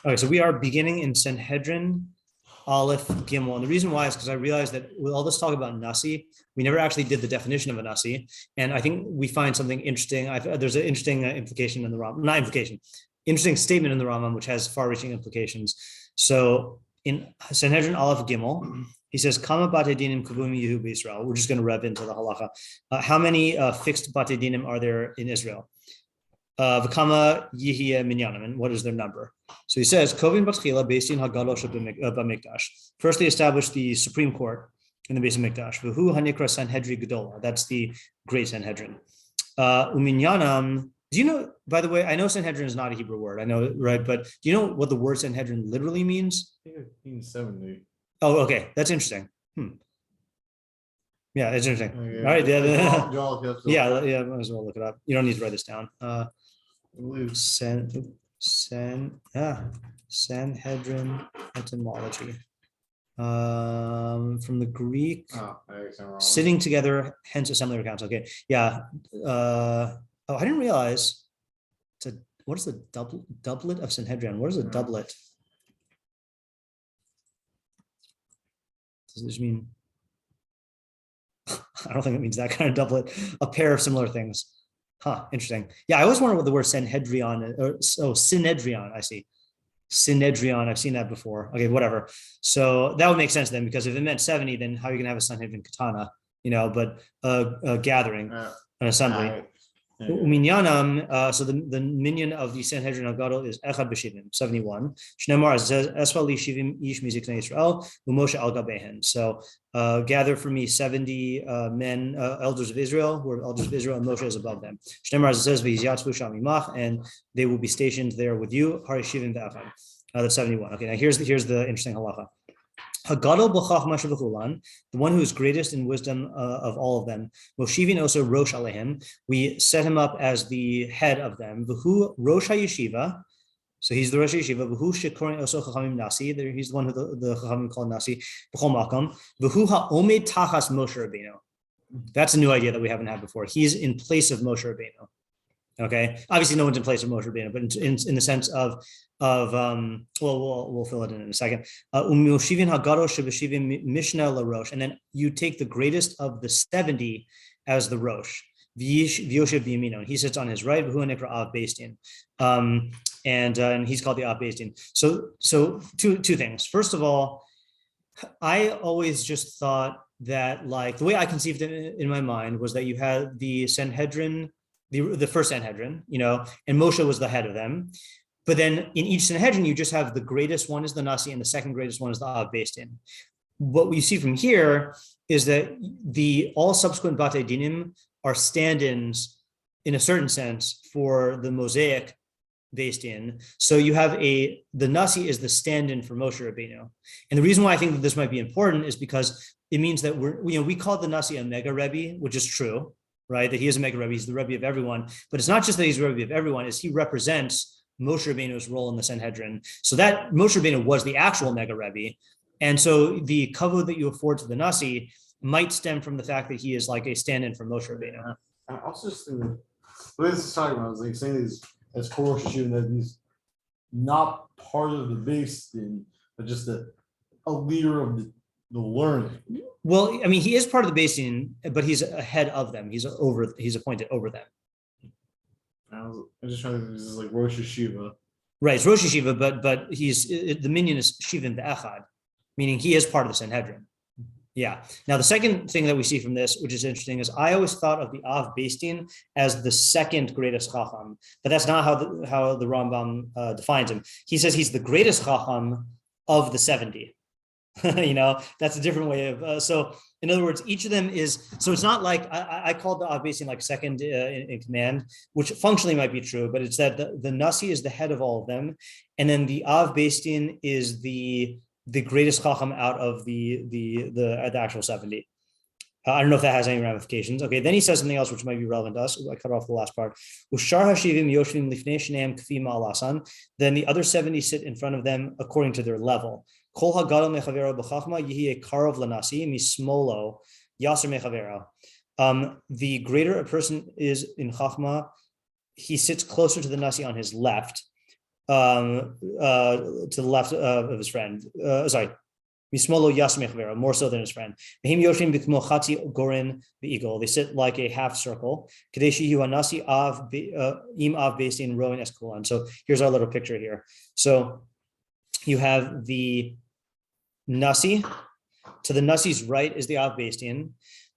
Okay, so we are beginning in Sanhedrin Aleph Gimel. And the reason why is because I realized that with all this talk about Nasi, we never actually did the definition of a Nasi. And I think we find something interesting. There's an interesting implication in the Rambam, not implication, interesting statement in the Rambam, which has far-reaching implications. So in Sanhedrin Aleph Gimel, he says, Kama batedinim kavum yehu b'Yisrael. We're just going to rev into the halacha. How many fixed batedinim are there in Israel? V'kama yihya minyanim, and what is their number? So he says, Kovin batchila beisin hagadol b'mikdash. First, they established the Supreme Court in the base of Mikdash. V'hu hanikra Sanhedrin Gedola. That's the Great Sanhedrin. Uminyanam. Do you know? By the way, I know Sanhedrin is not a Hebrew word. I know, right? But do you know what the word Sanhedrin literally means? I think it means 70. Oh, okay, that's interesting. Yeah, it's interesting. Yeah. All right, yeah, yeah, might as well look it up. You don't need to write this down. Sanhedrin etymology. From the Greek, sitting together, hence assembly of accounts. Okay, yeah. I didn't realize. What is the doublet of Sanhedrin? What is a doublet? Does this mean? I don't think it means that kind of doublet. A pair of similar things. Interesting. Yeah, I always wonder what the word Sanhedrion is. Synedrion, I see. Synedrion, I've seen that before. Okay, whatever. So that would make sense then, because if it meant 70, then how are you going to have a Sanhedrin katana? But a gathering, an assembly. Uminyanam, so the minion of the Sanhedrin Hagadol is Echad B'Shivim, 71. Shnemar, it says, Esfali Shivim Ish Miziknei Yisrael, Umoshe Al Gabehen. So gather for me 70 men, elders of Israel, who are elders of Israel, and Moshe is above them. Shnemar, it says, V'Yizyatzu Sham Imach, and they will be stationed there with you. Hari Shivim V'Echad. That's 71. Okay, now here's the interesting halacha. Hagadol b'chachma shebechulan, the one who is greatest in wisdom of all of them. Moshivin also rosh alehem. We set him up as the head of them. V'hu rosh hayeshiva. So he's the rosh hayeshiva. V'hu shekorin also chachamim nasi. He's the one who the chachamim call nasi. B'chol makom. V'hu ha'omed tachas Moshe Rabbeinu. That's a new idea that we haven't had before. He's in place of Moshe Rabbeinu. Okay, obviously no one's in place of Moshe Rabbeinu, but in the sense of we'll fill it in a second. And then you take the greatest of the 70 as the rosh. And he sits on his right. And he's called the Av Beis Din. So two things. First of all, I always just thought that, like, the way I conceived it in my mind was that you had the Sanhedrin, the first Sanhedrin, and Moshe was the head of them. But then in each Sanhedrin, you just have the greatest one is the Nasi and the second greatest one is the Av Beis Din. What we see from here is that all subsequent Batei Dinim are stand-ins in a certain sense for the Mosaic Beis Din. So you have the Nasi is the stand-in for Moshe Rabbeinu. And the reason why I think that this might be important is because it means that we call the Nasi a mega Rebbe, which is true, right? That he is a mega Rebbe, he's the Rebbe of everyone. But it's not just that he's the Rebbe of everyone, is he represents Moshe Rabbeinu's role in the Sanhedrin. So that Moshe Rabbeinu was the actual mega Rebbe. And so the kavod that you afford to the Nasi might stem from the fact that he is like a stand-in for Moshe Rabbeinu. I also just think that the way this is talking about, I was like saying these as Korosh that he's not part of the base thing, but just a leader of the learning. Well, I mean, he is part of the Beis Din, but he's ahead of them. He's appointed over them. I'm just trying to think, this is like Rosh Hashiva. Right, it's Rosh Hashiva, but the minion is Shivim V'Echad, meaning he is part of the Sanhedrin. Yeah. Now, the second thing that we see from this, which is interesting, is I always thought of the Av Beis Din as the second greatest chacham, but that's not how the Rambam defines him. He says he's the greatest chacham of the 70. That's a different way of so in other words, each of them is, so it's not like I called the Av Beis Din like second in command, which functionally might be true, but it's that the Nasi is the head of all of them, and then the Av Beis Din is the greatest chacham out of the actual 70. I don't know if that has any ramifications. Okay, then he says something else which might be relevant to us. I cut off the last part. Then the other 70 sit in front of them according to their level. The greater a person is in chachma, he sits closer to the Nasi on his left. to the left of his friend. Sorry. More so than his friend. They sit like a half circle. So here's our little picture here. So you have the nasi. To the nasi's right is the Av Beis Din,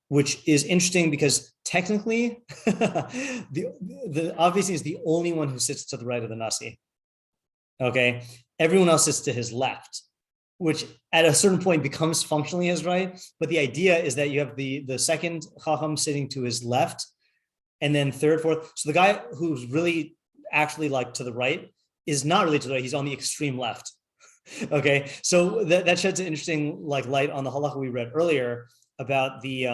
which is interesting because technically the Av Beis Din is the only one who sits to the right of the nasi. Okay, everyone else sits to his left, which at a certain point becomes functionally his right. But the idea is that you have the second chacham sitting to his left, and then third, fourth. So the guy who's really actually like to the right is not really to the right. He's on the extreme left. Okay, so that sheds an interesting like light on the halacha we read earlier about the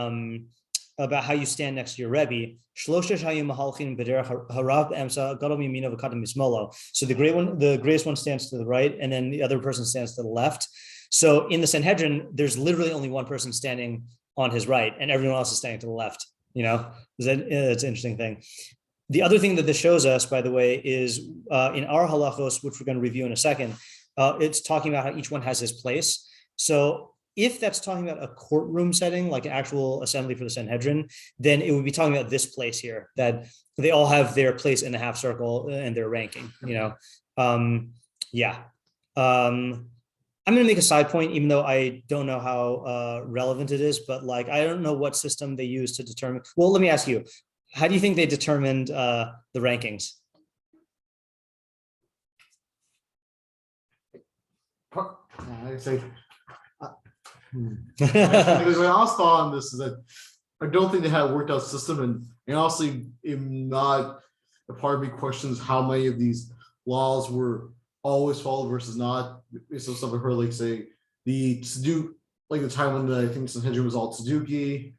about how you stand next to your Rebbe. So the greatest one stands to the right, and then the other person stands to the left. So in the Sanhedrin, there's literally only one person standing on his right, and everyone else is standing to the left. You know, it's an interesting thing. The other thing that this shows us, by the way, is in our halachos, which we're going to review in a second, it's talking about how each one has his place. So if that's talking about a courtroom setting, like an actual assembly for the Sanhedrin, then it would be talking about this place here, that they all have their place in the half circle and their ranking, you know. I'm going to make a side point, even though I don't know how relevant it is, but like, I don't know what system they use to determine. Well, let me ask you, how do you think they determined the rankings? I say, there's my honest thought on this is that I don't think they had a worked out system, and honestly, I'm not. A part of me questions how many of these laws were always followed versus not. So stuff I heard like say the Tzeduk, like the time when I think Sanhedrin was all Tzeduki.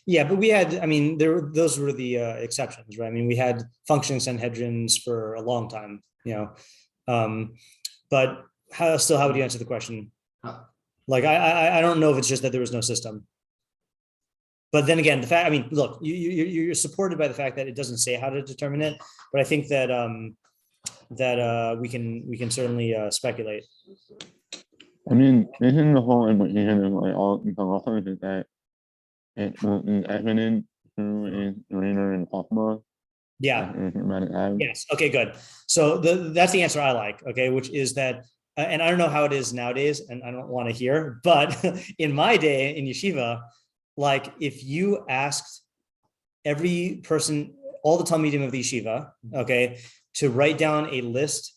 Yeah, but we had, I mean, those were the exceptions, right? I mean, we had functioning Sanhedrins for a long time, you know. But how would you answer the question? Like, I don't know if it's just that there was no system. But then again, the fact, I mean, look, you're supported by the fact that it doesn't say how to determine it, but I think that we can certainly speculate. I mean, isn't the whole implication of like all the halachos is that it is evident through a greater and chachma? Yeah. Yes. Okay, good. So that's the answer I like. Okay, which is that, and I don't know how it is nowadays, and I don't want to hear, but in my day in yeshiva, like if you asked every person, all the talmidim of the yeshiva, okay, to write down a list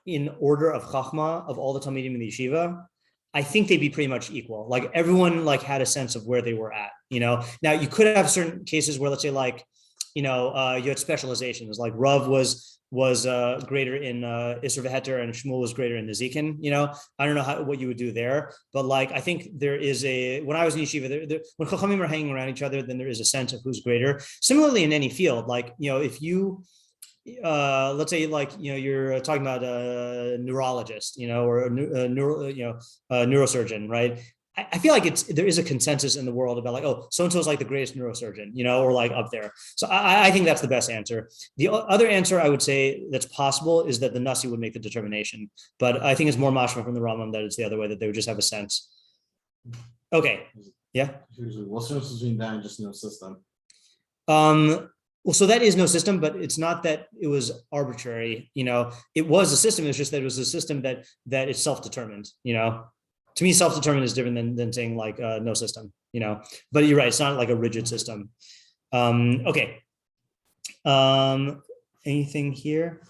in order of chachma of all the talmidim in the yeshiva, I think they'd be pretty much equal. Like everyone like had a sense of where they were at, you know. Now you could have certain cases where, let's say, like, you know, you had specializations, like Rav was greater in Isser V'Heter and Shmuel was greater in Nezikin, you know. I don't know what you would do there, but like I think there is when I was in yeshiva, when chachamim are hanging around each other, then there is a sense of who's greater. Similarly in any field, like, you know, if you let's say, like, you know, you're talking about a neurologist, you know, or a neurosurgeon, right? I feel like there is a consensus in the world about like, oh, so-and-so is like the greatest neurosurgeon, you know, or like up there. So I think that's the best answer. The other answer I would say that's possible is that the Nasi would make the determination, but I think it's more mashma from the Rambam that it's the other way, that they would just have a sense. Okay. Yeah. What's the difference between that and just no system? Well, so that is no system, but it's not that it was arbitrary, you know. It was a system. It's just that it was a system that is self-determined, you know. To me, self-determined is different than saying like no system, you know. But you're right; it's not like a rigid system. Okay. Anything here?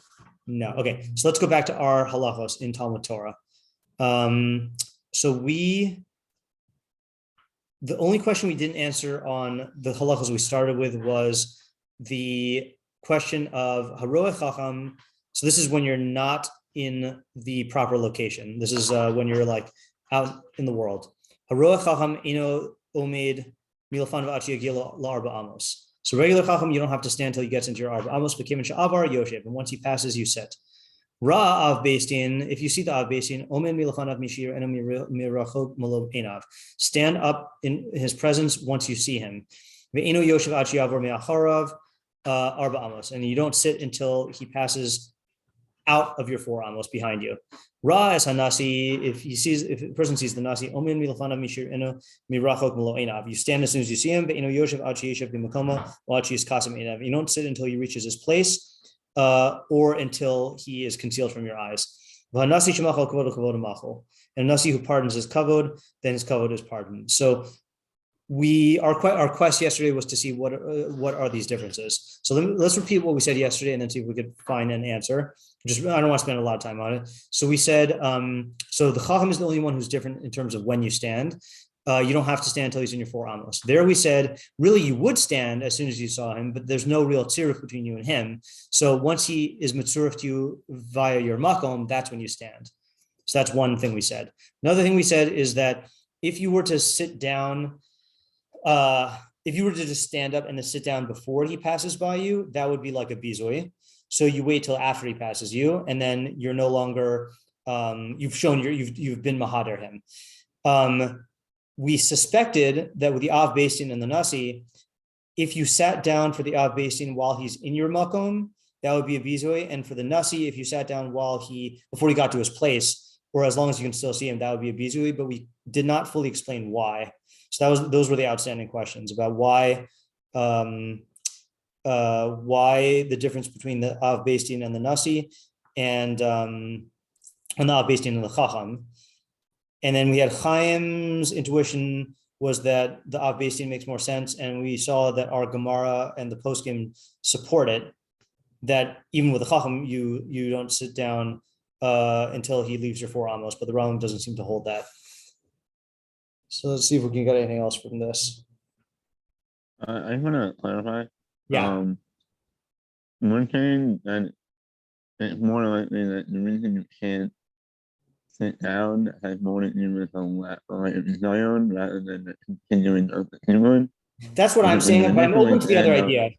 No. Okay. So let's go back to our halachos in Talmud Torah. So the only question we didn't answer on the halachos we started with was the question of haroeh chacham. So this is when you're not in the proper location. This is when you're like out in the world. Haroeh chacham ino omed milafan v'achi yagil la'arba amos. So regular chacham, you don't have to stand until he gets into your arba amos. B'kimin she'avar yoshev, and once he passes, you sit. Ra av Beis Din, if you see the av Beis Din, omen milafanav mishir eno mirachok malov enav. Stand up in his presence once you see him. Ve'eno yoshev achi yavor me'acharav arba amos, and you don't sit until he passes out of your 4 amos behind you. Ra es hanasi, if a person sees the nasi, omin milafanav mishir eno mirachok milo enav. You stand as soon as you see him, but eno yoshev ad sheyeshev b'makoma or ad sheyes kasem enav. You don't sit until he reaches his place, or until he is concealed from your eyes. V'hanasi shemachal kavod kavod machal. And a nasi who pardons his kavod, then his kavod is pardoned. So our quest yesterday was to see what are these differences. So let's repeat what we said yesterday and then see if we could find an answer. I don't want to spend a lot of time on it. So we said, so the chacham is the only one who's different in terms of when you stand. You don't have to stand until he's in your 4 amos. There we said, really you would stand as soon as you saw him, but there's no real tziruf between you and him. So once he is mitzuruf to you via your makom, that's when you stand. So that's one thing we said. Another thing we said is that if you were to sit down, if you were to just stand up and then sit down before he passes by you, that would be like a bizui. So you wait till after he passes you, and then you're no longer, you've been mahader him. We suspected that with the av beis din and the nasi, if you sat down for the av beis din while he's in your makom, that would be a bizui. And for the nasi, if you sat down before he got to his place, or as long as you can still see him, that would be a bizui. But we did not fully explain why. So those were the outstanding questions about why the difference between the av beis din and the nasi, and the av beis din and the chacham. And then we had Chaim's intuition was that the av beis din makes more sense, and we saw that our Gemara and the poskim support it. That even with the chacham, you don't sit down until he leaves your 4 amos, but the Rambam doesn't seem to hold that. So let's see if we can get anything else from this. I want to clarify. Yeah. One thing that it's more likely that the reason you can't sit down has more to do with the left right of Zion rather than the continuing of the Talmud. That's what I'm saying, but I'm open to the other idea.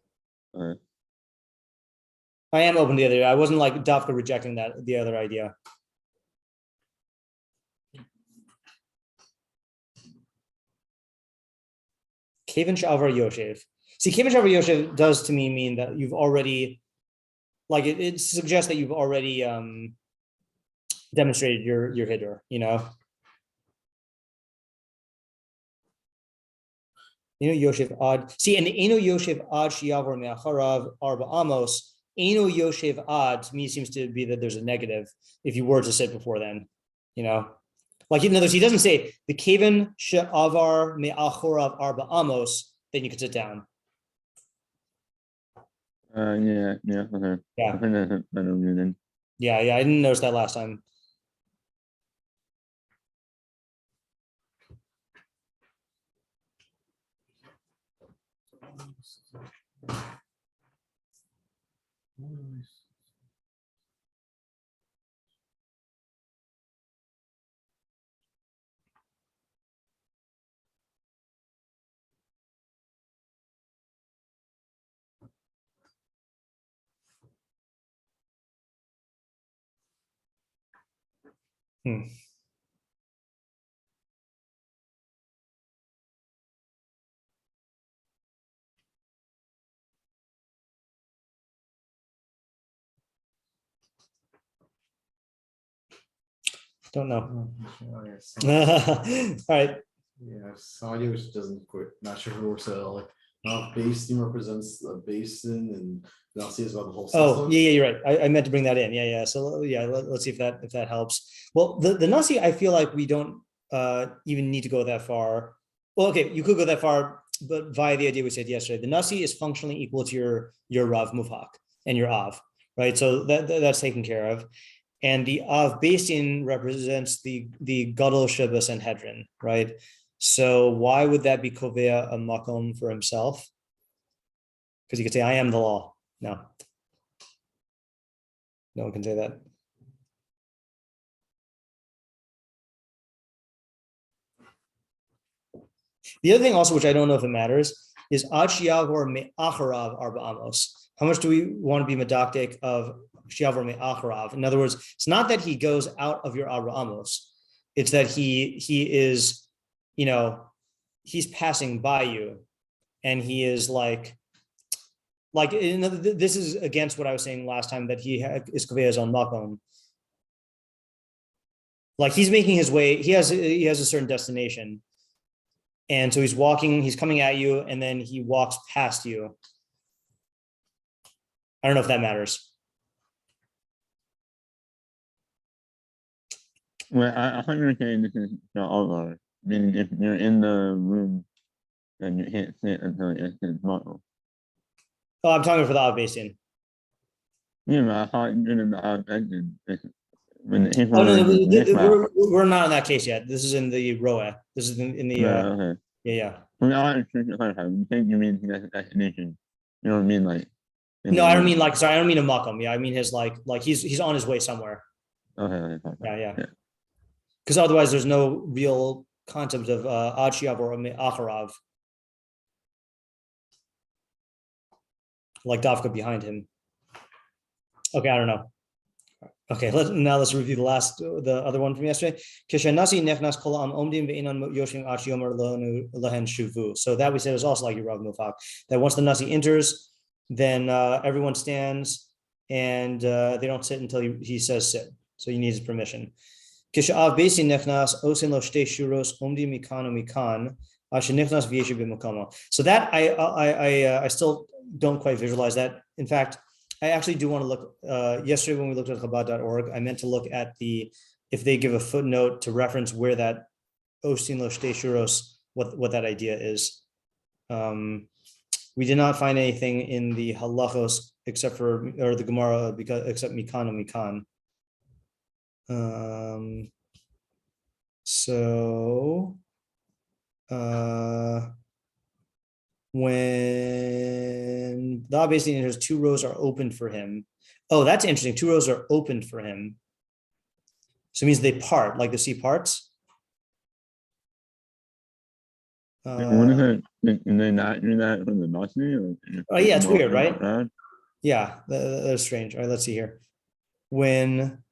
I am open to the other idea. I wasn't like Dafka rejecting the other idea. Kevin Shavar Yoshev. See, Kevin Shavar Yoshev does to me mean that you've already, like it suggests that you've already demonstrated your hidur, you know? Yoshev ad. See, and the Eno Yoshev ad Shiavor Me'acharav Arba Amos, Eno Yoshev ad to me seems to be that there's a negative if you were to sit before then, you know? Like, in other words, he doesn't say the Kevin She'avar Me'achorav Arba Amos, then you can sit down. Okay. Yeah. I think that's a better reason. Yeah, I didn't notice that last time. Don't know. All right. Yeah, Saudi, which doesn't quite, not sure who works at all. Like, basin represents a basin, and Nasi is about the whole system. Oh, yeah, you're right. I meant to bring that in. Yeah. So yeah, let's see if that helps. Well, the Nasi, I feel like we don't even need to go that far. Well, okay, you could go that far, but via the idea we said yesterday, the Nasi is functionally equal to your Rav Mufhak and your Av, right? So that's taken care of. And the Av Basin represents the Gadol Sheba Sanhedrin, right? So why would that be Kovea a makom for himself? Because you could say, I am the law. No one can say that. The other thing also, which I don't know if it matters, is Ad Shiavor Me'acharav Arba Amos. How much do we want to be medactic of Shiavor Me'acharav? In other words, it's not that he goes out of your Arba Amos. It's that he is, he's passing by you, and he is like, Like this is against what I was saying last time, that he is kaveh on makom. Like he's making his way. He has a certain destination, and so he's walking. He's coming at you, and then he walks past you. I don't know if that matters. Well, I thought you were saying this is the Allah. Meaning if you're in the room, then you can't sit until it's his model. Oh, I'm talking for the Av-Basin. Yeah, but I thought you're in the Av-Basin. When Oh no, we're not in that case yet. This is in the Roa. This is in the okay. yeah. Well, I think you mean that's destination. You know what I mean? Like No, I don't mean like, sorry, I don't mean a makom. Yeah, I mean his like he's on his way somewhere. Okay. Yeah. Because otherwise there's no real concept of achiav or acharav. Like Dafka behind him. Okay, I don't know. Okay, let's review the other one from yesterday. So that we said is also like your Rav Mufak, that once the Nasi enters, then everyone stands and they don't sit until he says sit. So he needs his permission. So that I still don't quite visualize that. In fact, I actually do want to look, yesterday when we looked at chabad.org, I meant to look at if they give a footnote to reference where that Ostin lo shtei shuros, what that idea is. We did not find anything in the halachos except the Gemara, except mikan and mikan. When the basically enters, 2 rows are opened for him. Oh, that's interesting. 2 rows are opened for him. So it means they part, like the sea parts. What is it? And they not do that from the Nasi? Oh yeah, it's weird, right? Yeah, that's strange. All right, let's see here. When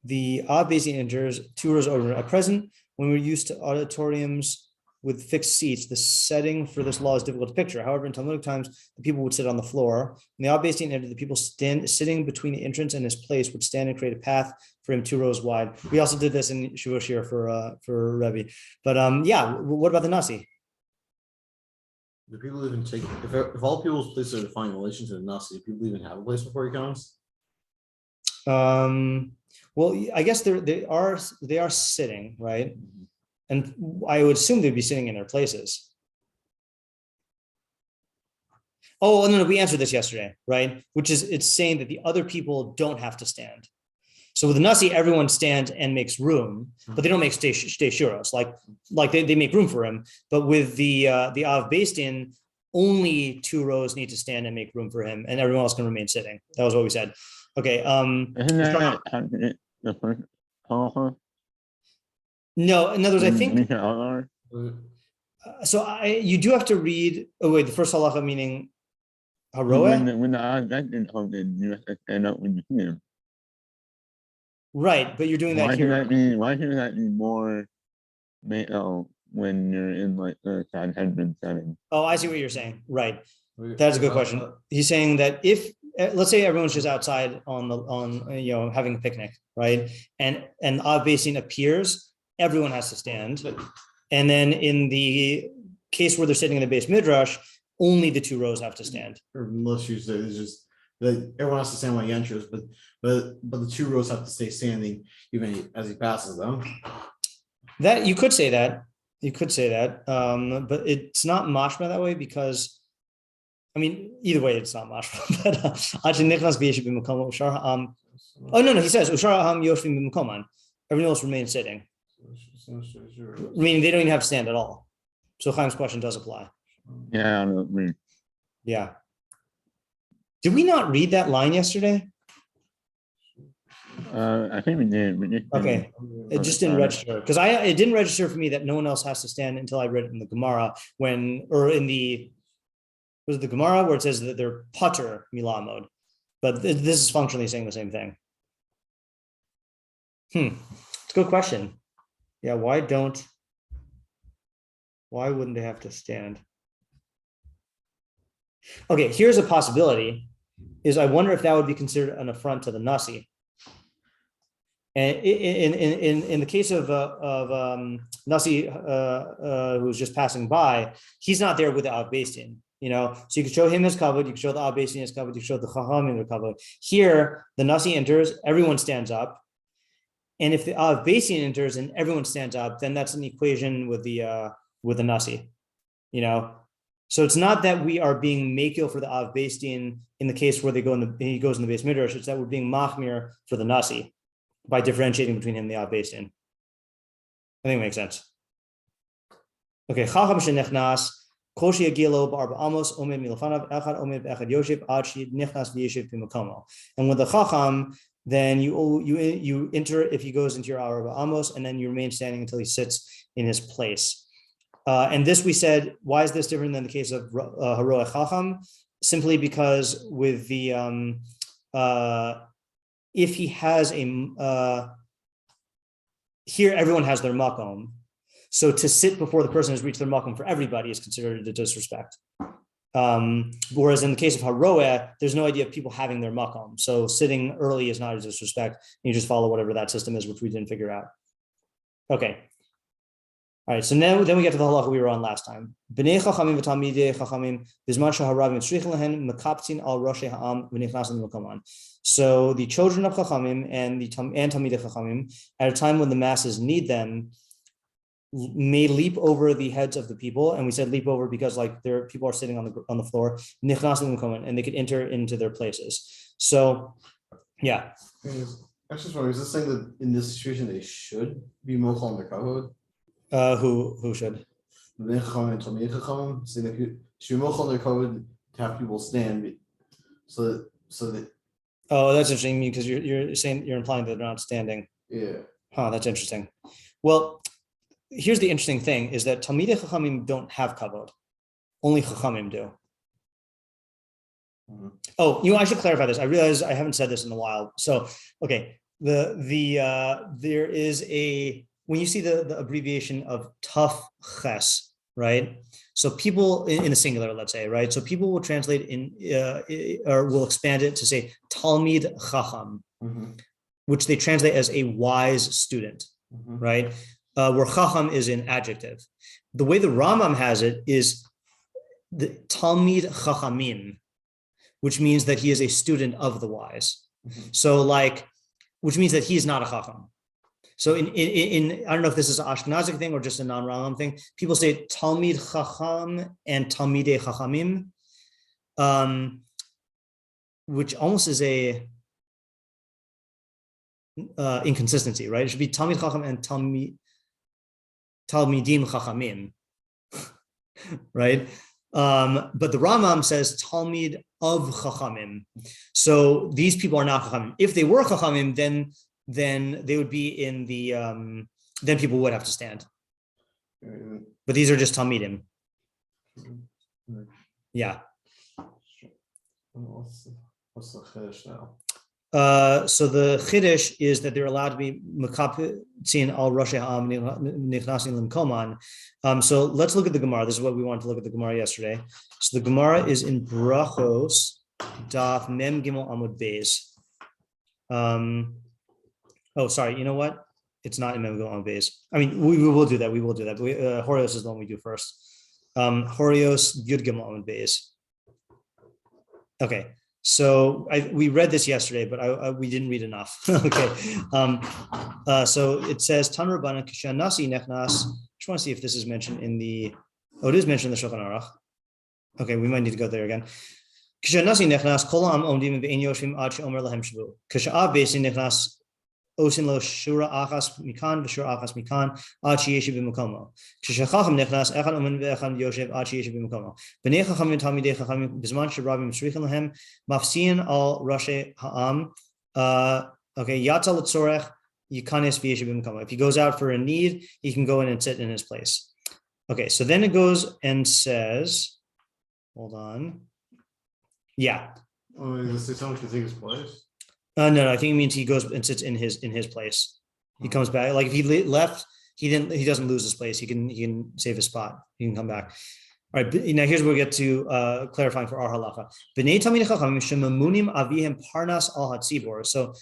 the basically enters, 2 rows over at present, when we're used to auditoriums with fixed seats, the setting for this law is difficult to picture. However, in Talmudic times, the people would sit on the floor. When the Av-Basin entered, the people sitting between the entrance and his place would stand and create a path for him 2 rows wide. We also did this in Shiur for Rebbe. But yeah, what about the Nasi? Do people even take, if all people's places are defined in relation to the Nasi, do people even have a place before he comes? Well, I guess they are sitting, right? Mm-hmm. And I would assume they'd be sitting in their places. Oh, no, we answered this yesterday, right? Which is, it's saying that the other people don't have to stand. So with the Nasi, everyone stands and makes room, but they don't make stay shuros. Like they make room for him. But with the Av-Basin, only 2 rows need to stand and make room for him, and everyone else can remain sitting. That was what we said. Okay. Isn't that the first halacha? No, in other words, I think. So you do have to read. Oh wait, the first halacha meaning haroeh. When the Av-Basin opened, you have to stand up when you see him. Right, but you're doing that here. Why should that be more when you're in like the Sandhagen setting? Oh, I see what you're saying. Right. That's a good question. He's saying that if, let's say everyone's just outside on having a picnic, right? And Av-Basin appears, everyone has to stand. And then in the case where they're sitting in the base midrash, only the 2 rows have to stand. Or unless you say it's just that everyone has to stand when he enters, but the 2 rows have to stay standing even as he passes them. That you could say that. But it's not mashma that way because, I mean, either way, it's not mashma. Oh no, he says everyone else remains sitting. I mean, they don't even have to stand at all. So Chaim's question does apply. Yeah, I don't Yeah. Did we not read that line yesterday? I think we did. Okay, it just didn't register because it didn't register for me that no one else has to stand until I read it in the Gemara was it the Gemara where it says that they're putter milah mode, but this is functionally saying the same thing. It's a good question. Yeah, why wouldn't they have to stand? Okay, here's a possibility, is I wonder if that would be considered an affront to the Nasi. And in the case of Nasi, who's just passing by, he's not there with the Av Beis Din, so you could show him his kavod, you could show the Av Beis Din his kavod, you could show the chachamim their kavod. Here, the Nasi enters, everyone stands up. And if the Av Beis Din enters and everyone stands up, then that's an equation with the Nasi, So it's not that we are being makil for the Av Beis Din in the case where he goes in the Beis Midrash. It's that we're being machmir for the Nasi by differentiating between him and the Av Beis Din. I think it makes sense. Okay, chacham shenechnas kol sheyagilo b'arba amos omed milafanav echad omed v'echad yoshev ad shenichnas v'yeshev b'makomo. And with the chacham, then you enter if he goes into your arba amos, and then you remain standing until he sits in his place. And this we said, why is this different than the case of haroeh chacham? Simply because with the if he has here everyone has their makom, so to sit before the person who's reached their makom for everybody is considered a disrespect. Whereas in the case of haroeh, there's no idea of people having their makom, so sitting early is not a disrespect. You just follow whatever that system is, which we didn't figure out. Okay. All right, so now then we get to the halacha we were on last time. Bnei chachamim v'talmidei chachamim bizman sheharavim tzrichen lehen mekaptzin al roshei ha'am v'nichnasin l'makoman. So the children of chachamim and talmidei chachamim, at a time when the masses need them, may leap over the heads of the people, and we said leap over because people are sitting on the floor, nichnasin l'makoman, and they could enter into their places. So, yeah. Actually, is this saying that in this situation they should be mochel on the kavod? Who should? Saying that should be mochel on the kavod to have people stand, so that. Oh, that's interesting because you're saying you're implying that they're not standing. Yeah. Huh, that's interesting. Well, here's the interesting thing: is that talmidei chachamim don't have kavod, only chachamim do. Mm-hmm. Oh, I should clarify this. I realize I haven't said this in a while. So, okay, there is when you see the abbreviation of taf ches, right? So people in the singular, let's say, right? So people will translate or will expand it to say talmid chacham, which they translate as a wise student, right? Where chacham is an adjective. The way the Rambam has it is the talmid chachamim, which means that he is a student of the wise. So which means that he is not a chacham. So in I don't know if this is an Ashkenazic thing or just a non-Rambam thing. People say Talmid Chacham and Talmidei Chachamim, which almost is a inconsistency, right? It should be Talmid Chacham and Talmidim Chachamim, right? But the Rambam says Talmid of Chachamim. So these people are not Chachamim. If they were Chachamim, then they would be in the then people would have to stand. But these are just Talmidim. Yeah. What's the chiddush now? So the chiddush is that they're allowed to be mekapitzin al roshei ha'am nichnasin l'mkoman. So let's look at the Gemara. This is what we wanted to look at the Gemara yesterday. So the Gemara is in Brachos, Daf Mem Gimel Amud Beis. Oh, sorry. You know what? It's not in Mem Gimel Amud Beis. I mean, we will do that. We will do that. Horios is the one we do first. Horios Yud Gimel Amud Beis. Okay. So we read this yesterday, but we didn't read enough. Okay. So it says Tan Rabbanan Kishanasi Nechnas. I just want to see if this is mentioned in the. Oh, it is mentioned in the Shulchan Aruch. Okay, we might need to go there again. Kishanasi Nechnas Kol Ha'am Omdim Ve'ein Yoshvim Ad She'omer Lahem Shvu. Kisha'av Beis Nechnas Osin Lo Shura Achas Mikan V'Shura Achas Mikan Ad She'yeshiv B'Makomo. Kishachacham Nechnas Echad Omen Ve'echad Yoshev Ad She'yeshiv B'Makomo. B'nei Chachamim Talmidei Chachamim B'zman She'Rabim Tzrichen Lahem Mafsiin Al Roshei Ha'am. Okay, Yatza L'Tzorech Yikanes V'Yeshiv B'Makomo. If he goes out for a need, he can go in and sit in his place. Okay, so then it goes and says, hold on. Yeah. Oh, is this someone can take his place? No, I think it means he goes and sits in his place. He comes back. Like if he left, he doesn't lose his place. He can save his spot. He can come back. All All right, now here's where we get to clarifying for our halacha. B'nei Talmidei Chachamim shemamunim avihem parnas al hatzibor. So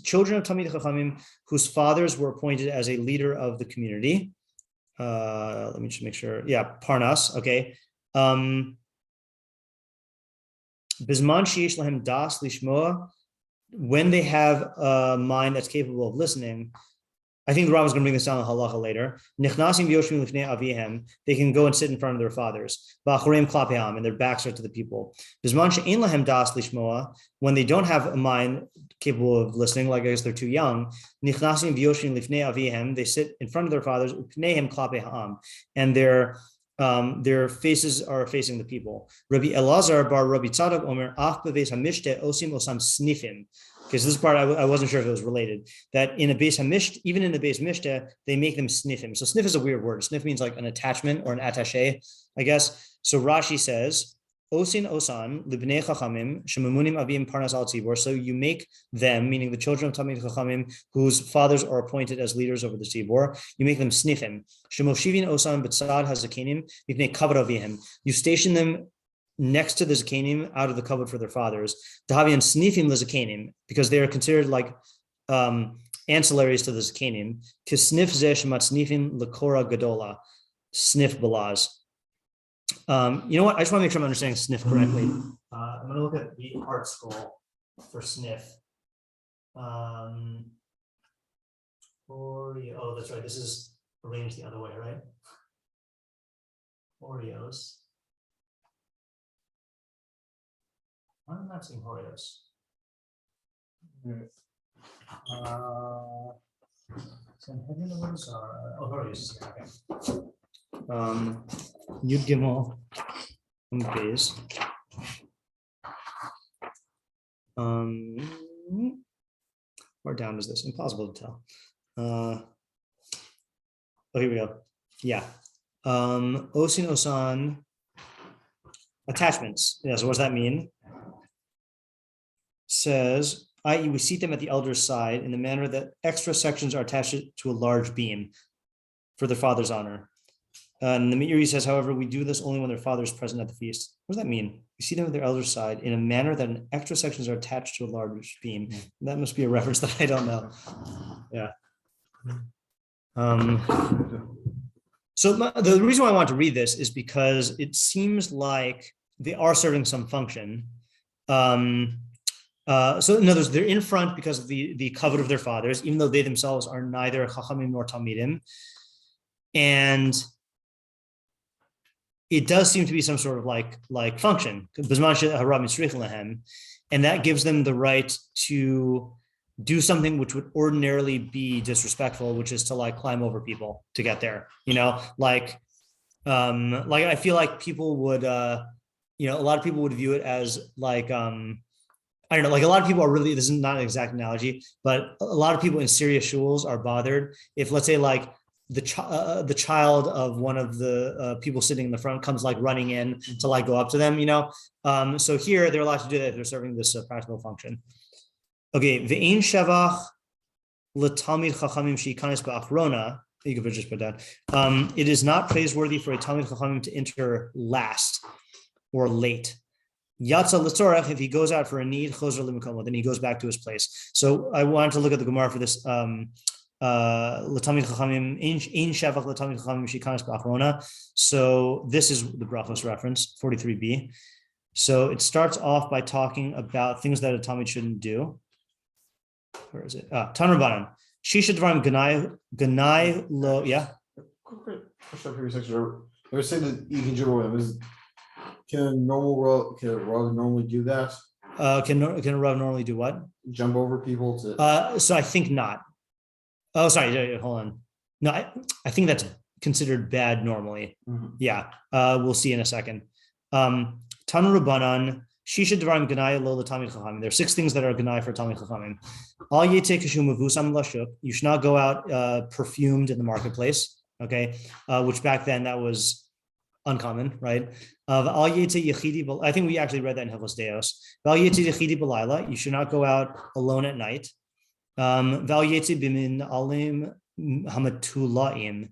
children of Talmidei Chachamim whose fathers were appointed as a leader of the community. Let me just make sure. Yeah, parnas. Okay. Bisman sheyesh lahem das lishmoa, when they have a mind that's capable of listening. I think the Rambam is going to bring this down in halacha later. Nichnasim v'yoshvim lifnei avihem, they can go and sit in front of their fathers. Ba'achoreim klapeam, and their backs are to the people. Bisman she'ein lahem das lishmoa, when they don't have a mind capable of listening, like I guess they're too young. Nichnasim v'yoshvim lifnei avihem, they sit in front of their fathers. Upneihem klapeam, and their faces are facing the people. Rabbi Elazar bar Rabbi Tzadok Omer ach beveis hamishte osim osam snifim. Okay, so this part I wasn't sure if it was related. That in a beis hamisht, even in the beis mishte, they make them sniffim. So sniff is a weird word. Sniff means like an attachment or an attaché, I guess. So Rashi says, Osin osan libnei chachamim shemamunim avim parnas al tzibor. So you make them, meaning the children of Talmidei Chachamim, whose fathers are appointed as leaders over the tzibor, you make them sniffim. Shemosivin osan b'tzad hazakenim libnei kavod avihim. You station them next to the zakenim out of the kavod for their fathers. Dahavian snifim lezakenim, because they are considered like ancillaries to the zakenim. Kisnif zeh shemat snifim lekora gadola, sniff balaz. You know what? I just want to make sure I'm understanding sniff correctly. I'm going to look at the art scroll for sniff. Oh, that's right. This is arranged the other way, right? Oreos. I'm not seeing Horios. Horios. Okay. Yud Gimel Beis. Where down is this? Impossible to tell. Oh, here we go. Yeah. Osin Osan attachments. Yeah, so what does that mean? Says, i.e., we seat them at the elder's side in the manner that extra sections are attached to a large beam for their father's honor. And the Meiri says, however, we do this only when their father is present at the feast. What does that mean? We see them at their elder's side in a manner that an extra sections are attached to a large beam. That must be a reference that I don't know. Yeah. So the reason why I want to read this is because it seems like they are serving some function. So in other words, they're in front because of the kavod of their fathers, even though they themselves are neither chachamim nor talmidim. And it does seem to be some sort of like function, and that gives them the right to do something which would ordinarily be disrespectful, which is to like climb over people to get there. Like I feel like people would, a lot of people would view it as like, I don't know, like a lot of people are really, this is not an exact analogy, but a lot of people in serious shuls are bothered if, let's say, like the child of one of the people sitting in the front comes like running in to like go up to them, so here they're allowed to do that if they're serving this practical function. Okay, ve'ein shevach l'talmid chachamim sheikanes ba'achrona. You could just put that. It is not praiseworthy for a talmid chachamim to enter last or late. Yatsa l'tzorach, if he goes out for a need, chozer l'mikomo, then he goes back to his place. So I wanted to look at the Gemara for this. L'talmid chachamim ein shevach l'talmid chachamim sheikanes ba'achrona. So this is the brachos reference, 43b. So it starts off by talking about things that a talmid shouldn't do. Where is it? Tanur Banan. Shisha dvarim ganai lo. Yeah. Quick question up here, section. They were saying that you can jump over them. Can a Rav normally do that? Can a Rav normally do what? Jump over people to. So I think not. Oh, sorry. Hold on. No, I think that's considered bad normally. Mm-hmm. Yeah. We'll see in a second. Tanur Banan. Shisha dvarim ganai lo l'talmid chachamim. There are 6 things that are ganai for talmid chachamim. Al yetei kashu mevusam lashuk. You should not go out perfumed in the marketplace. Okay, which back then that was uncommon, right? Al yetei yechidi. I think we actually read that in Hilchos Deos. Al yetei yechidi b'layla. You should not go out alone at night. Val yetei bimin alim hamatulaim.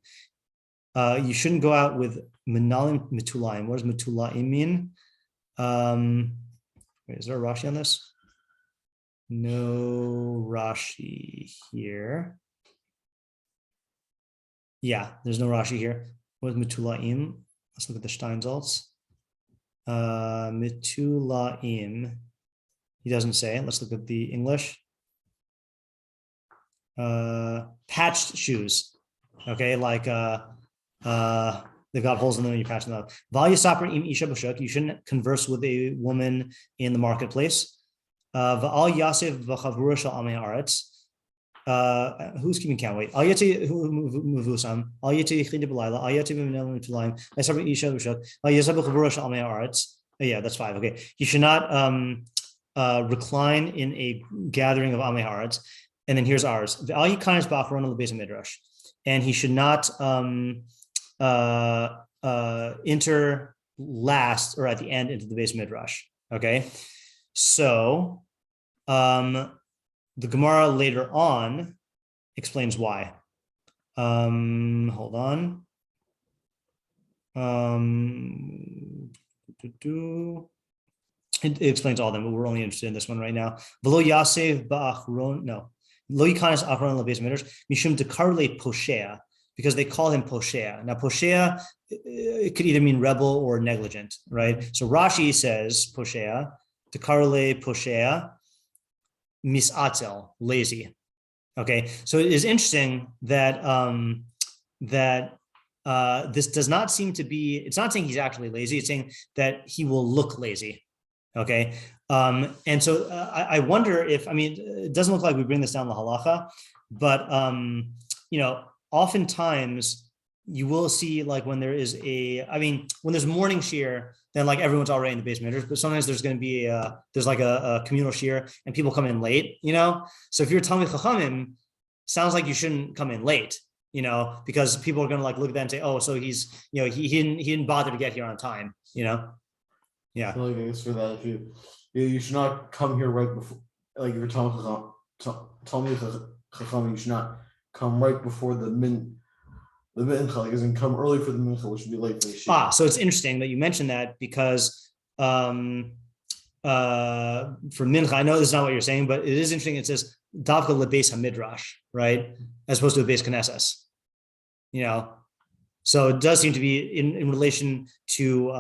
You shouldn't go out with menalim mitulaim. What does mitulaim mean? Wait, is there a Rashi on this? No Rashi here. Yeah, there's no Rashi here. What is mitulaim? Let's look at the Steinsaltz. Mitulaim. He doesn't say. Let's look at the English. Patched shoes. Okay, like they've got holes in them and you patch them up. You shouldn't converse with a woman in the marketplace. Who's keeping count? Wait. Yeah, that's 5. Okay. You should not recline in a gathering of Amei Haaretz. And then here's ours. And he should not enter last or at the end into the base midrash. Okay, so the Gemara later on explains why. Hold on. It explains all of them, but we're only interested in this one right now. V'lo yasev ba'achron, no. Lo yikanes achron lebeis midrash mishum dekarle poshea, because they call him poshea. Now poshea, it could either mean rebel or negligent, right? So Rashi says poshea, dekarle poshea, misatzel, lazy. Okay, so it is interesting that this does not seem to be. It's not saying he's actually lazy. It's saying that he will look lazy. Okay, and so I wonder if, I mean, it doesn't look like we bring this down the halacha, but oftentimes you will see, like, when there is when there's morning shiur, then like everyone's already in the base midrash, but sometimes there's going to be there's like a communal shiur and people come in late, so if you're Talmud chachamim, sounds like you shouldn't come in late, because people are going to like look at that and say, oh, so he's, he didn't bother to get here on time, Yeah. So like, I guess for that, if you should not come here right before, like if you're Talmud chachamim, you should not come right before the mincha, like, as in come early for the mincha, which would be late for the shiur. So it's interesting that you mentioned that, because for mincha, I know this is not what you're saying, but it is interesting. It says davka lebeis hamidrash, right, as opposed to a beis knesses. So it does seem to be in relation to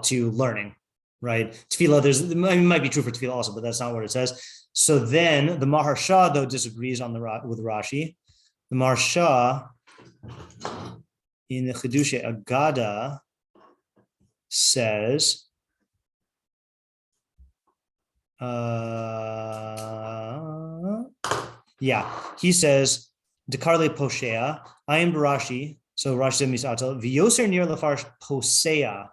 to learning, right? Tefillah, it might be true for tefillah also, but that's not what it says. So then the Maharsha, though, disagrees with Rashi. The Maharsha in the Chidushei Agada says, he says, Dekarle Poshea, I am Barashi. So Rashi said misatel v'yoser near lafarsh posea.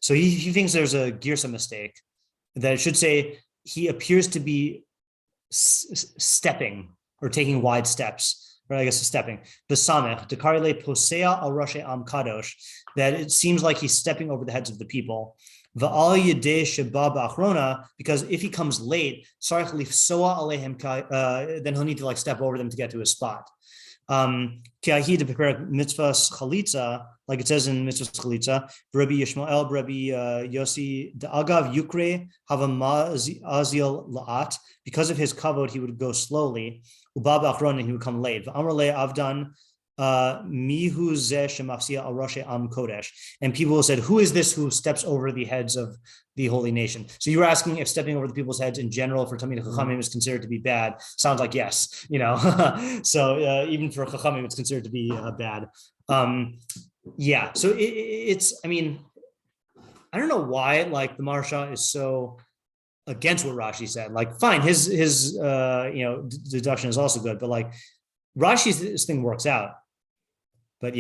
So he thinks there's a girsa mistake, that it should say he appears to be stepping or taking wide steps, or I guess stepping. V'samech dekarle posea al rashi am kadosh, that it seems like he's stepping over the heads of the people. V'al yedei sheba ba'achrona, because if he comes late, sarich lifsoa alehem, then he'll need to like step over them to get to his spot. To prepare mitzvahs chalitza, like it says in mitzvahs chalitza, Rabbi Yishmael, Rabbi Yossi, the agav yukre havama azil laat, because of his kavod he would go slowly. Ubab achron, and he would come late. V'amrle avdan mihu zeh shemafsia al rosh am kodesh, and people said, who is this who steps over the heads of the holy nation? So you were asking if stepping over the people's heads in general for Talmid chachamim is considered to be bad. Sounds like yes, so even for chachamim it's considered to be bad. So it's I don't know why like the Maharsha is so against what Rashi said. Like, fine, his deduction is also good, but like Rashi's thing works out. But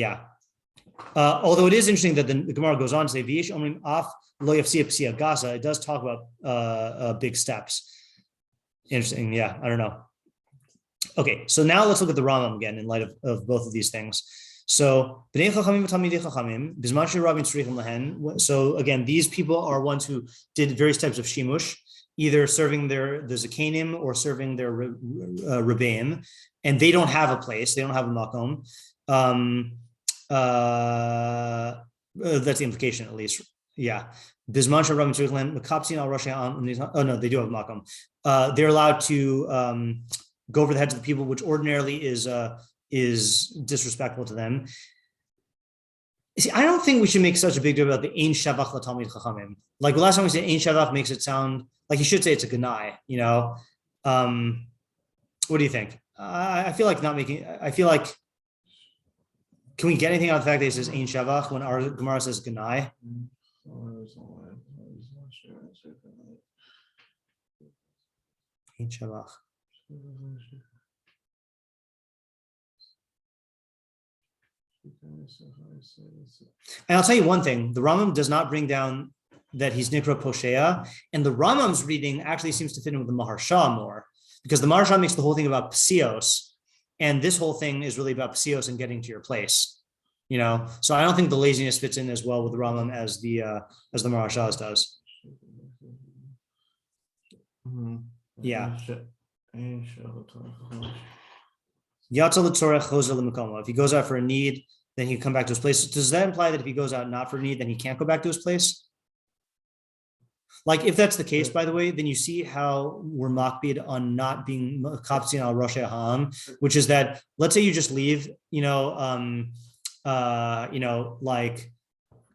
although it is interesting that the Gemara goes on to say v'yesh omrim af lo yafsia psia gasa, it does talk about big steps. Interesting, I don't know. Okay, so now let's look at the Rambam again in light of both of these things. So so again, these people are ones who did various types of shimush, either serving the zakanim or serving their rebbeim, and they don't have a place, they don't have a makom. That's the implication, at least. Yeah. Bisman Shabbat Mitzvah Makapsin al Rosh Hashanah. Oh no, they do have makom. They're allowed to go over the heads of the people, which ordinarily is disrespectful to them. See, I don't think we should make such a big deal about the Ein Shavach L'Talmid Chachamim. Like the last time we said Ein Shavach makes it sound like you should say it's a Ganai, you know. What do you think? I feel like not making. I feel like. Can we get anything out of the fact that it says Ein Shavach when our Gemara says Ganai? Ein Shavach. And I'll tell you one thing: the Rambam does not bring down that he's Nikra Poshea, and the Rambam's reading actually seems to fit in with the Maharsha more, because the Maharsha makes the whole thing about psios. And this whole thing is really about psios and getting to your place, you know. So I don't think the laziness fits in as well with the Rambam as the Maharshas does. Yeah. If he goes out for a need, then he can come back to his place. Does that imply that if he goes out not for a need, then he can't go back to his place? Like, if that's the case, by the way, then you see how we're makbid on not being kapsin al Rosh Hashanah, which is that, let's say you just leave, like,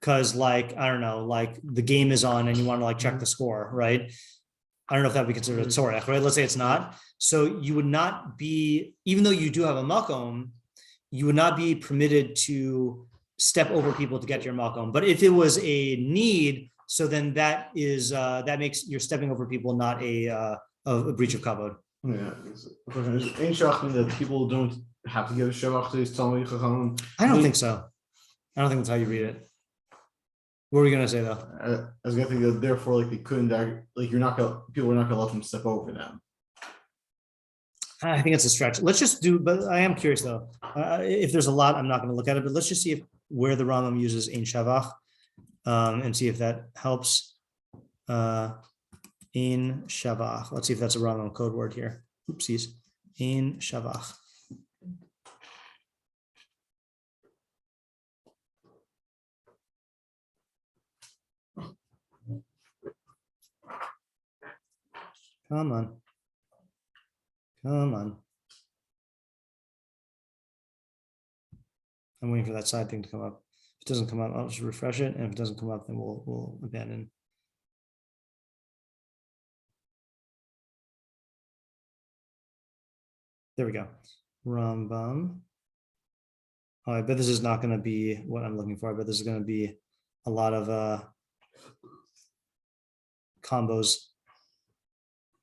because, like, I don't know, like the game is on and you want to like check the score, right? I don't know if that would be considered a tzorech, right? Let's say it's not. So you would not be, even though you do have a makom, you would not be permitted to step over people to get to your makom. But if it was a need, so then that is that makes you're stepping over people, not a breach of kavod. Yeah. Ain't shocking that people don't have to give a shavach to his Talmud chachamim. I don't think so. I don't think that's how you read it. What were you gonna say though? I was gonna think that therefore, like they couldn't, like people are not gonna let them step over them. I think it's a stretch. Let's just do, but I am curious though. If there's a lot, I'm not going to look at it, but let's just see where the Rambam uses Ein Shavach. And see if that helps. Ein Shavach. Let's see if that's a Rambam code word here. Oopsies. Ein Shavach. Come on. Come on. I'm waiting for that side thing to come up. If it doesn't come up, I'll just refresh it. And if it doesn't come up, then we'll abandon. There we go. Rambam. Oh, I bet this is not going to be what I'm looking for. I bet this is going to be a lot of combos,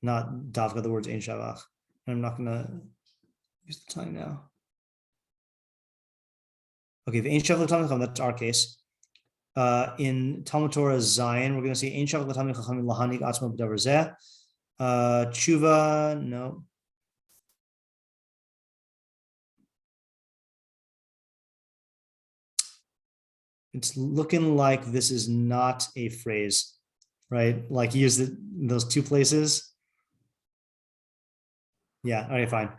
not davka, the words Ein Shavach. I'm not going to use the time now. Okay, the Ein Shavach L'Talmid, that's our case. In Talmud Torah Zion, we're going to see Ein Shavach L'Talmid Chachamim Lahanik Atzma B'davar Zeh. Tshuva, no. It's looking like this is not a phrase, right? Like he used it in those two places. Yeah, okay, fine.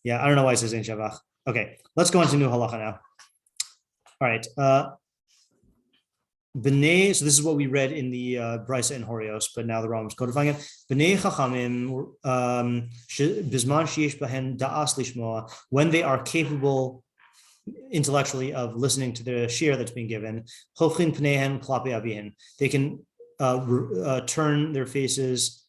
Yeah, I don't know why it says Ein Shavach. Okay, let's go into new halacha now. All right. B'nei, so this is what we read in the Brisa and Horios, but now the Rambam's codifying it. B'nei chachamim, bizman sheyesh bahen da'as lishmoa, when they are capable intellectually of listening to the shiur that's being given, hofchin pneihen klape avihin, they can turn their faces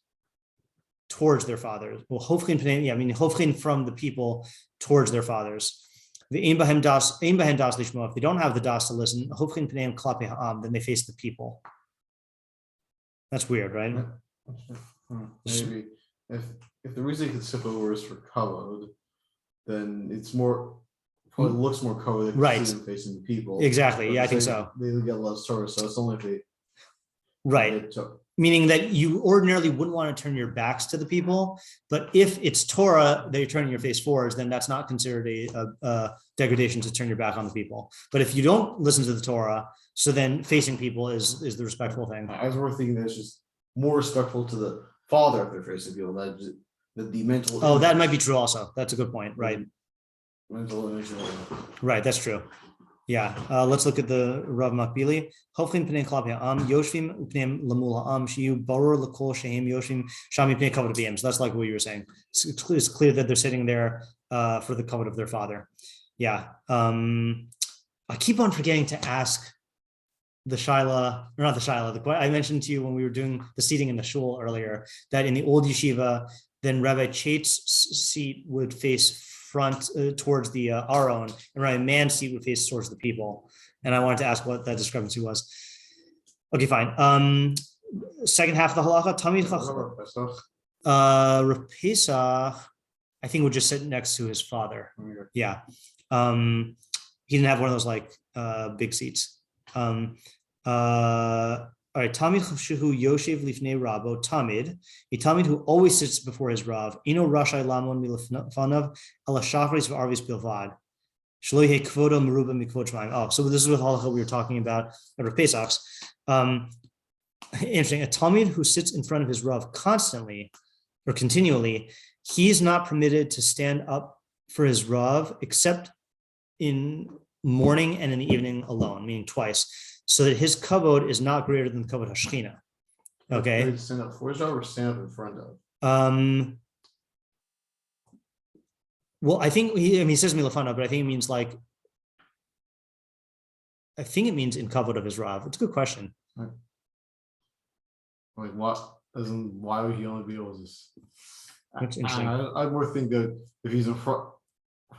towards their fathers. Well, hofchin pneihen, yeah, I mean hofchin from the people towards their fathers. The ein bahem das lishmo. If they don't have the das to listen, hofchin pneihen klape ha'am, then they face the people. That's weird, right? Maybe if the reason you can skip over is for kavod, then it's more. Probably looks more coded, right? Facing the people, exactly. Yeah, I think so. They get less Torah, so it's only if they, right? Meaning that you ordinarily wouldn't want to turn your backs to the people, but if it's Torah that you're turning your face forwards, then that's not considered a degradation to turn your back on the people. But if you don't listen to the Torah, so then facing people is the respectful thing. I was more thinking that it's just more respectful to the father if they're facing people. That the mental. Oh, that might be true also. That's a good point, right? Mental image. Right, that's true. Yeah, let's look at the Rav Makbili. Hoflim pnei klap ha'am, yoshvim upneim lamul ha'am, shiu boror l'kol shehem yoshvim shami pnei kavod b'yim. So that's like what you were saying. It's clear that they're sitting there for the kavod of their father. Yeah. I keep on forgetting to ask the shaila, or not the shaila, I mentioned to you when we were doing the seating in the shul earlier, that in the old yeshiva, then Rabbi Chait's seat would face front towards the Aron, and Rabbi Mann's seat would face towards the people. And I wanted to ask what that discrepancy was. Okay, fine. Second half of the halacha, Tamid Pesach, I think would just sit next to his father. Yeah. He didn't have one of those like big seats. All right, Tamid Shehu Yoshev Lifnei Rabo, Tamid, a Tamid who always sits before his Rav, Ino Rashai Lamon Milafanav, Ala Shafris Arvis Bilvad, Shloihe Kvodo Meruba Mikvod Shmaim. Oh, so this is with halacha we were talking about at Pesach's. Interesting, a Tamid who sits in front of his Rav constantly or continually, he's not permitted to stand up for his Rav except in morning and in the evening alone, meaning twice, so that his kavod is not greater than the kavod hashchina. Okay. Stand up for his Rav or stand up in front of? Well, I think he says milafana, but I think it means like, I think it means in kavod of his Rav. It's a good question. Right. Like what? As in, why would he only be able to? That's interesting. I more think that if he's in front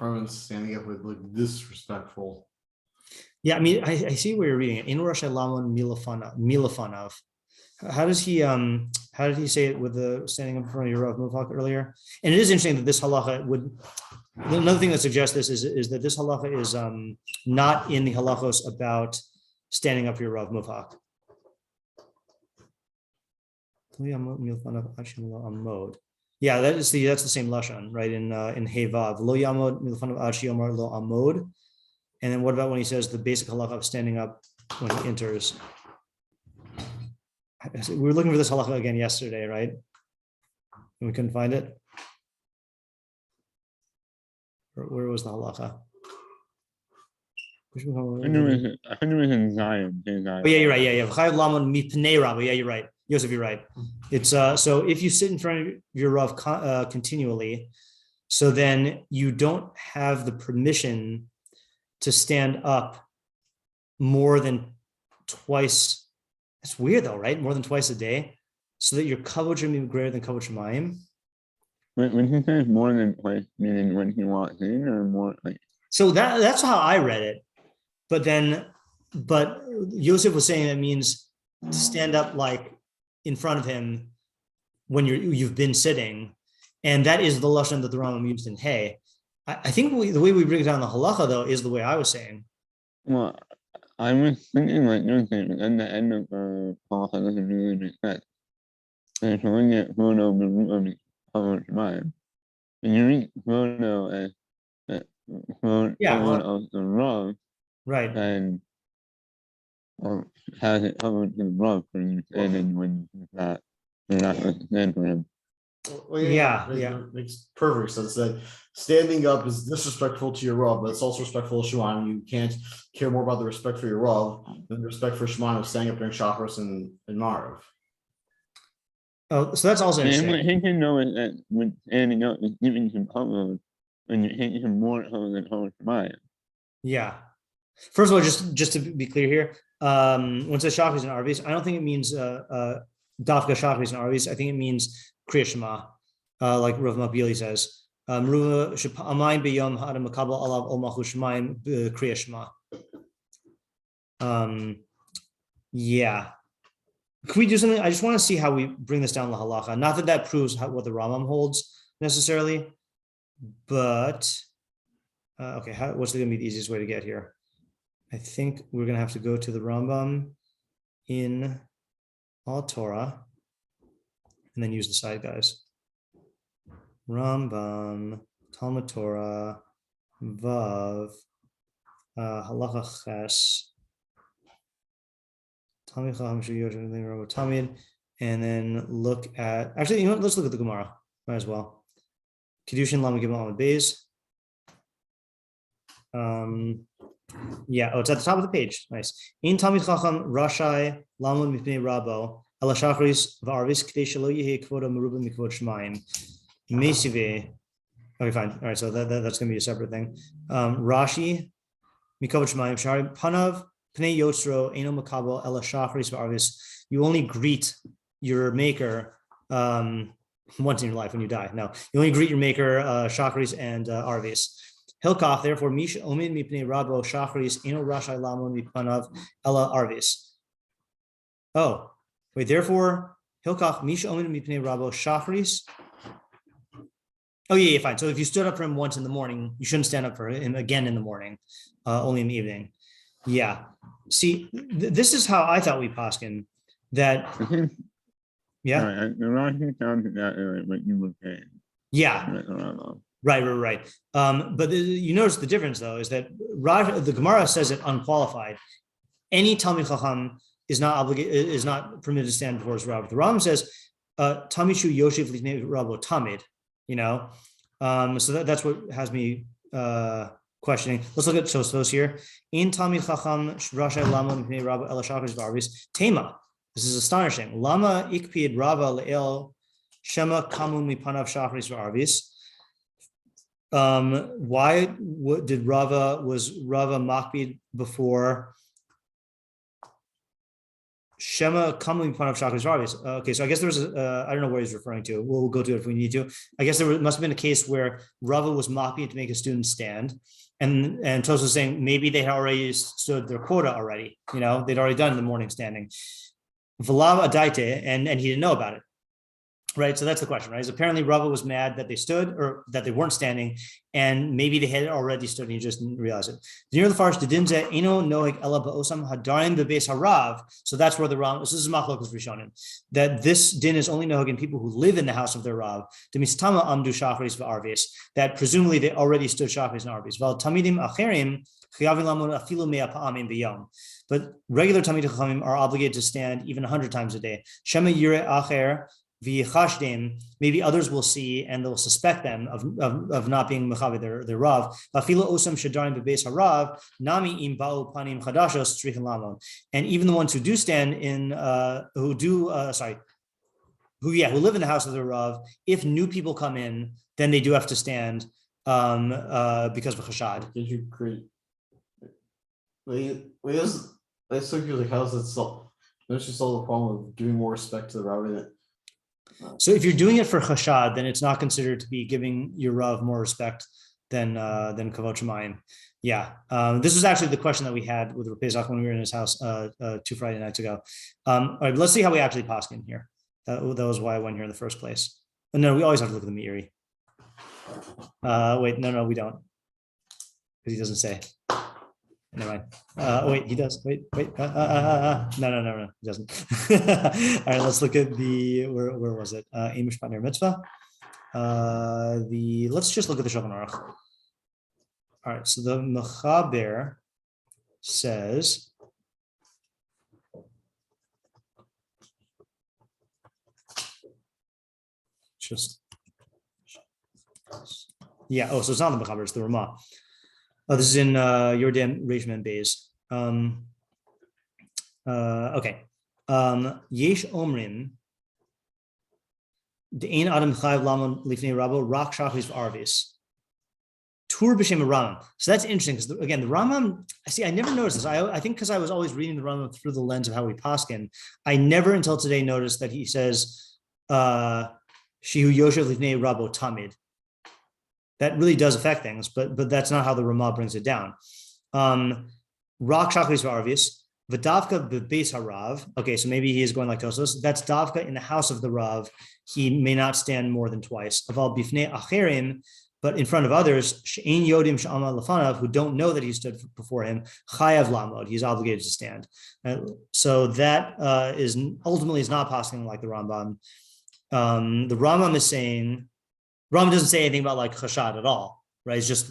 and standing up with like disrespectful. Yeah, I mean, I see where you're reading it. In Rosh Hashanah milafanav. How did he say it with the standing up in front of your Rav Mufak earlier? And it is interesting that this halacha would. Another thing that suggests this is that this halacha is not in the halachos about standing up for your Rav Mufak. Yeah, that's the same lashon, right? In Hevav, lo yamod milfanav ad sheyomar lo amod. And then what about when he says the basic halacha of standing up when he enters? We were looking for this halacha again yesterday, right? And we couldn't find it. Where was the halacha? I think it was in Zion. Oh yeah, you're right. Yeah. Yeah, you're right. Yosef, you're right. It's so if you sit in front of your Rav continually, so then you don't have the permission to stand up more than twice. That's weird though, right? More than twice a day, so that your kavod should be greater than kavod shemaim. When he says more than twice, meaning when he walks in, or more like. So that's how I read it, but Yosef was saying that means to stand up like in front of him when you've been sitting, and that is the lashon that the Rambam used in Hay. I think the way we bring down the halacha though is the way I was saying. Well, I was thinking like you're saying, but then the end of the halacha doesn't really make sense. And so when you get photo of the kavod shemaim, and you read photo as kavod of the Rav, right, and or has it covered in Rav for you standing when you're not going to stand for him. Well, yeah. Makes perfect sense that standing up is disrespectful to your Rav, but it's also respectful to Shemaim. You can't care more about the respect for your Rav than the respect for Shemaim of standing up during Shacharis and Marav. Oh, so that's also interesting. And what he can know is that when standing up is giving him kavod, when you're taking him more kavod than kavod Shemaim. Yeah. First of all, just to be clear here, when it says Shacharis and Arvis, I don't think it means Dafka Shacharis and Arvis. I think it means Kriya Shema, like Rav Makbili says. Yeah. Can we do something? I just want to see how we bring this down to halacha. Not that proves what the Rambam holds necessarily, but okay. What's going to be the easiest way to get here? I think we're going to have to go to the Rambam in all Torah and then use the side guys. Rambam, Talmud Torah, Vav, halacha ches, Tamid Chacham Shiur, Tamid, and then look at, actually, you know what? Let's look at the Gemara. Might as well. קידושין Lama Gimel Amud Beis. Yeah. Oh, it's at the top of the page. Nice. In Talmid Chacham Rashai Lamon Mipnei Rabo Ela Shachris V'Arvis K'dei Shelo Yehi Kvoda Merubah Mikvod Shemaim Mesive. Okay, fine. All right. So that's going to be a separate thing. Rashi Mikvod Shemaim Shari Panav Pnei Yotzro Eno Makabo Ela Shachris V'Arvis. You only greet your maker once in your life when you die. No, you only greet your maker Shachris and Arvis. Hilchos, therefore, Mish Omin Mipnei Rabo Shachris Eno Rashai Lamon Mipanav Ela Arvis. Oh, wait, therefore, Hilchos Mish Omin Mipnei Rabo Shachris. Oh, yeah, fine. So if you stood up for him once in the morning, you shouldn't stand up for him again in the morning, only in the evening. Yeah. See, this is how I thought we poskin that. Yeah. Yeah. Right. But you notice the difference, though, is that the Gemara says it unqualified. Any Talmid Chacham is not obligated, is not permitted to stand before his Rav. The Rambam says, "Tamishu Yoshev Lifnei Rabo Tamid." You know, so that's what has me questioning. Let's look at Tosfos here. In Talmid Chacham Rashai Lama Lifnei Rabo Ela Shachris V'Arvis Tema. This is astonishing. Lama Ikpid Rava Le'el Shema Kamun Mipanav Shachris V'Arvis. Why was Rava Makbid before Shema Kamun Mipanav Shachris V'Arvis? Okay, so I guess there was I don't know what he's referring to. We'll go to it if we need to. I guess must have been a case where Rava was Makbid to make a student stand, and Tosfos was saying maybe they had already stood their quota already. You know, they'd already done the morning standing. V'lav Adaite, and he didn't know about it. Right, so that's the question, right? Is apparently Rava was mad that they stood or that they weren't standing, and maybe they had already stood and he just didn't realize it. Near the farsh, the dinze eno noeg ela ba'osam hadarim bebeis harav. So that's where the Ram. This is machlokes rishonim, that this din is only noeg in people who live in the house of their Rav. The mistama amdu shachris v'arvis, that presumably they already stood shachris and arvis. Val tamidim acherim chiyavim lamun afilu mea pa'amim b'yom. But regular Talmid Chachamim are obligated to stand even 100 times a day. Shema yireh acher. Maybe others will see and they'll suspect them of not being mechavi their rav. And even the ones who do stand in who live in the house of their rav, if new people come in, then they do have to stand because of chashad. Did you create? Let's look at the house itself. Don't you solve the problem of giving more respect to the rabbi? So if you're doing it for chashad, then it's not considered to be giving your Rav more respect than kavod shemayim. Yeah, this was actually the question that we had with Rav Pesach when we were in his house 2 Friday nights ago. All right, let's see how we actually poskin here. That was why I went here in the first place. But no, we always have to look at the Meiri. Wait, no, we don't, because he doesn't say. Never mind. Wait, he does. Wait. No, he doesn't. All right, let's look at the where was it? Amish Partner Mitzvah. Let's just look at the Shulchan Aruch. All right, so the Mechaber says yeah. Oh, so it's not the Mechaber; it's the Ramah. Oh, this is in Yordam Reish Beis. Okay. Yesh Omrim. The Ein Adam Chayv Lamon Lifnei Rabo Rak Shachris V'Arvis. Tur b'Shem Rambam. So that's interesting because again the Rambam. I never noticed this. I think because I was always reading the Rambam through the lens of how we poskin. I never until today noticed that he says Shihu Yoshev Lifnei Rabo Tamid. That really does affect things, but that's not how the Ramah brings it down. Rak Shachris V'Arvis, V'davka B'beis Harav. Okay, so maybe he is going like Tosfos. That's Davka in the house of the Rav. He may not stand more than twice. Aval Bifnei Acherim, but in front of others, She'ein Yodim She'ama Lefanav, who don't know that he stood before him, Chayav Lamod, he's obligated to stand. So that is ultimately is not posking like the Rambam. The Rambam is saying, Rambam doesn't say anything about like chashad at all, right? It's just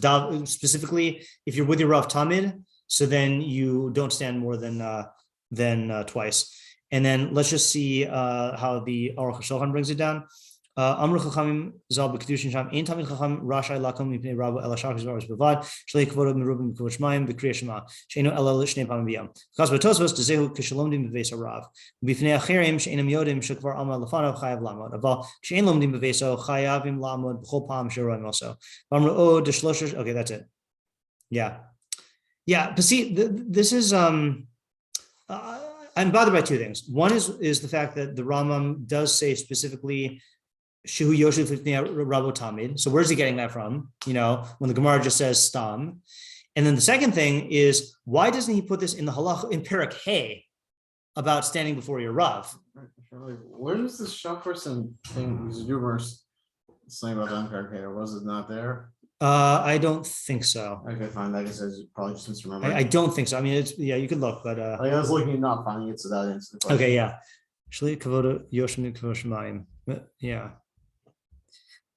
specifically if you're with your Rav Tamid, so then you don't stand more than twice. And then let's just see how the Aruch Shulchan brings it down. Amru chachamim zal קידושין שם אין תלמיד חכם רשאי לקום מפני רבו אלא שחר זמר בלבד שלא כבודו מרובים בכבוד שמיים בקריאה שמע שאינו אלא לשני פעמים ביום. ותוספות דזהו כשלומדים בבית הרב ובפני אחרים שאינם יודעים שכבר עמד לפניו חייב לעמוד אבל כשאין לומדים בביתו חייבים לעמוד בכל פעם שרואים also. אמרו עוד שלושה. Okay, that's it. Yeah, but see, this is I'm bothered by two things. One is the fact that the Rambam does say specifically Shihu Yoshev Rabo Tamid. So where's he getting that from? When the Gemara just says Stam. And then the second thing is, why doesn't he put this in the halacha in Perek Hey about standing before your Rav? Where does this shop person thing you were saying about the Perek Hey, or was it not there? I don't think so. Okay, fine. I guess I probably just misremembered. I don't think so. I mean, you could look, but I was looking and not finding it, so that answers the question. Okay, yeah. Shli kavod yoshim kavod shemayim. Yeah.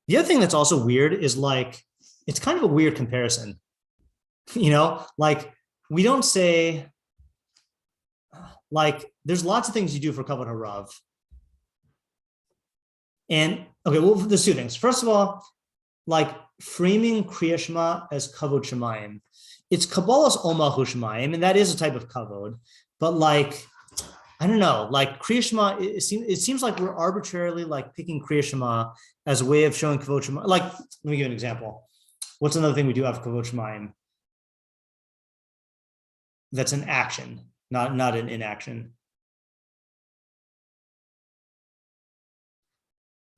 The other thing that's also weird is it's kind of a weird comparison. Like we don't say there's lots of things you do for kavod harav. And okay, well, there's two things. First of all, framing Kriya Shema as kavod shemayim. It's Kabbalah's Omahu shemayim, and that is a type of kavod. But I don't know, Kriya Shema, it seems like we're arbitrarily picking Kriya Shema as a way of showing kavod shemayim. Let me give you an example. What's another thing we do have kavod shemayim? That's an action, not an inaction.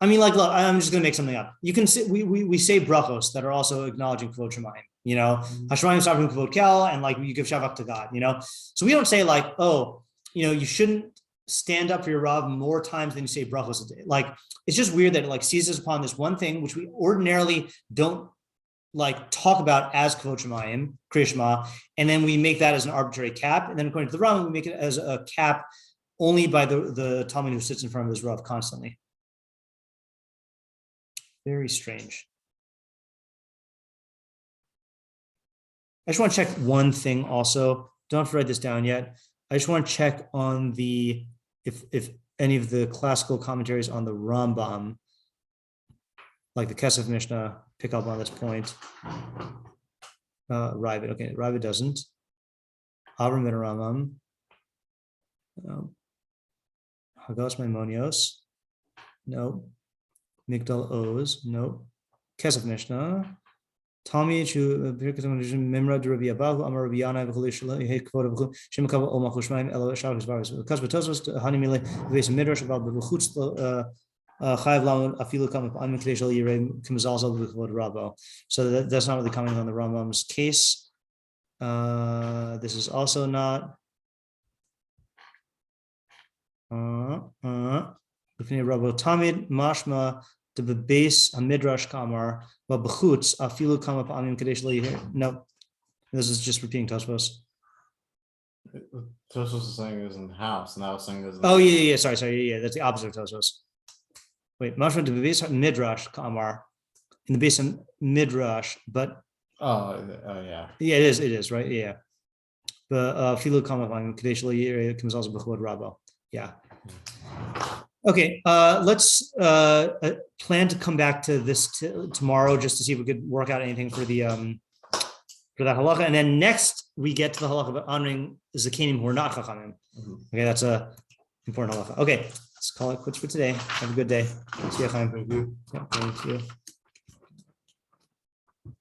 I mean, look, I'm just going to make something up. You can say, we say brachos that are also acknowledging kavod shemayim, Hashmayim Savim kavod kel, and you give shavak to God, So we don't say you shouldn't stand up for your Rav more times than you say brachos a day. It's just weird that it seizes upon this one thing, which we ordinarily don't talk about as kavod shemayim, Kriya Shema, and then we make that as an arbitrary cap. And then according to the Rambam, we make it as a cap only by the Talmud who sits in front of his Rav constantly. Very strange. I just want to check one thing also. Don't have to write this down yet. I just want to check on if any of the classical commentaries on the Rambam, like the Kesef Mishnah, pick up on this point. Ravid, okay, Ravid doesn't. Avram ben Rambam. Hagos Maimonios. No. Migdal Oz, no. Kesef Mishnah. Tommy Chu Mimra de Rabbi Abahu Amar Rabbi Yana v'Cholish Hey Kavod v'Chu Shem Kavod Omach Ushmaim Elo Shavus Varis because Vatosvos Hanimile V'Veis Midrash about the Bechutz Chayav Lamed Afilu Kam Amin Kadesh Al Yirei Kimzalzal v'Kavod Rabo. So that's not really commenting on the Rambam's case. This is also not. Rabo Tamid Mashma. The base a midrash kamar, but bechutz afilu kama pa'amim kadesh lo yihir. No, this is just repeating Tosfos. Tosfos is saying it in the house, and I was saying this. Oh yeah. Sorry, yeah. That's the opposite of Tosfos. Wait, mashma the base midrash kamar in the base of midrash, but yeah, it is right, yeah. But afilu kama pa'amim kadesh lo yihir comes also bechod rabo. Yeah. Okay, let's plan to come back to this tomorrow just to see if we could work out anything for the for that halacha, and then next we get to the halacha about honoring zakenim who are not chachamim. Okay, that's a important halacha. Okay, let's call it quits for today. Have a good day. See you, Chaim. Thank you. Yeah, thank you.